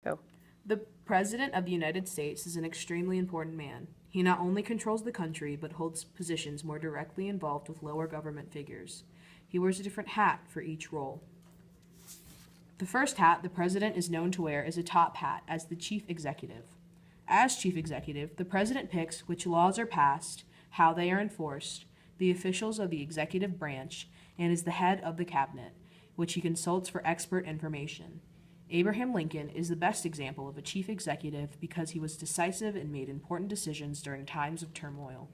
Go. The President of the United States is an extremely important man. He not only controls the country, but holds positions more directly involved with lower government figures. He wears a different hat for each role. The first hat the President is known to wear is a top hat as the Chief Executive. As Chief Executive, the President picks which laws are passed, how they are enforced, the officials of the executive branch, and is the head of the cabinet, which he consults for expert information. Abraham Lincoln is the best example of a chief executive because he was decisive and made important decisions during times of turmoil.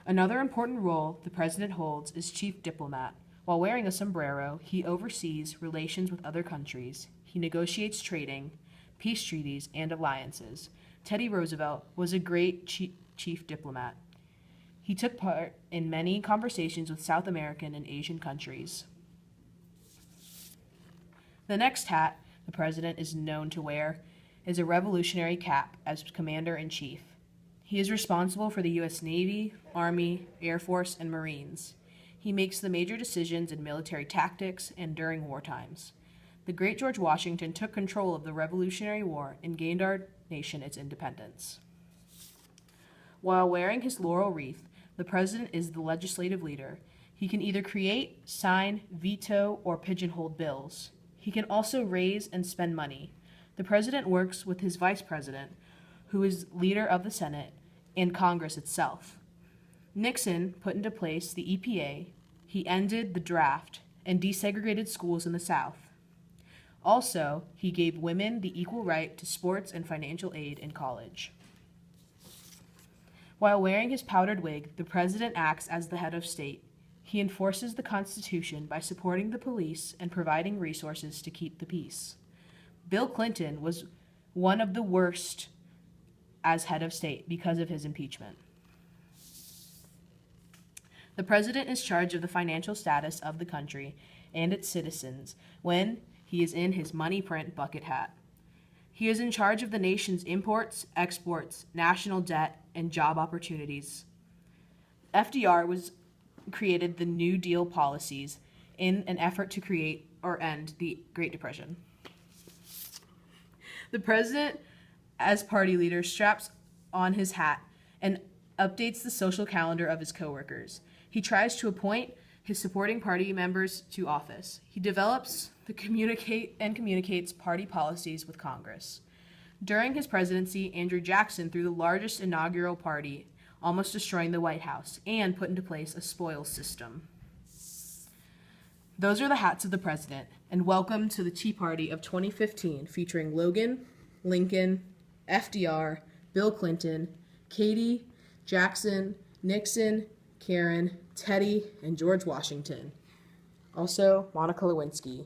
Another important role the president holds is chief diplomat. While wearing a sombrero, he oversees relations with other countries. He negotiates trading, peace treaties, and alliances. Teddy Roosevelt was a great chief diplomat. He took part in many conversations with South American and Asian countries. The next hat the president is known to wear is a revolutionary cap as commander-in-chief. He is responsible for the U.S. Navy, Army, Air Force, and Marines. He makes the major decisions in military tactics and during war times. The great George Washington took control of the Revolutionary War and gained our nation its independence. While wearing his laurel wreath, the president is the legislative leader. He can either create, sign, veto, or pigeonhole bills. He can also raise and spend money. The president works with his vice president, who is leader of the Senate, and Congress itself. Nixon put into place the EPA. He ended the draft and desegregated schools in the South. Also, he gave women the equal right to sports and financial aid in college. While wearing his powdered wig, the president acts as the head of state. He enforces the Constitution by supporting the police and providing resources to keep the peace. Bill Clinton was one of the worst as head of state because of his impeachment. The president is in charge of the financial status of the country and its citizens when he is in his money print bucket hat. He is in charge of the nation's imports, exports, national debt, and job opportunities. FDR created the New Deal policies in an effort to create or end the Great Depression. The president, as party leader, straps on his hat and updates the social calendar of his coworkers. He tries to appoint his supporting party members to office. He develops communicates party policies with Congress. During his presidency, Andrew Jackson threw the largest inaugural party, almost destroying the White House, and put into place a spoils system. Those are the hats of the president, and welcome to the Tea Party of 2015, featuring Logan, Lincoln, FDR, Bill Clinton, Katie, Jackson, Nixon, Karen, Teddy, and George Washington. Also, Monica Lewinsky.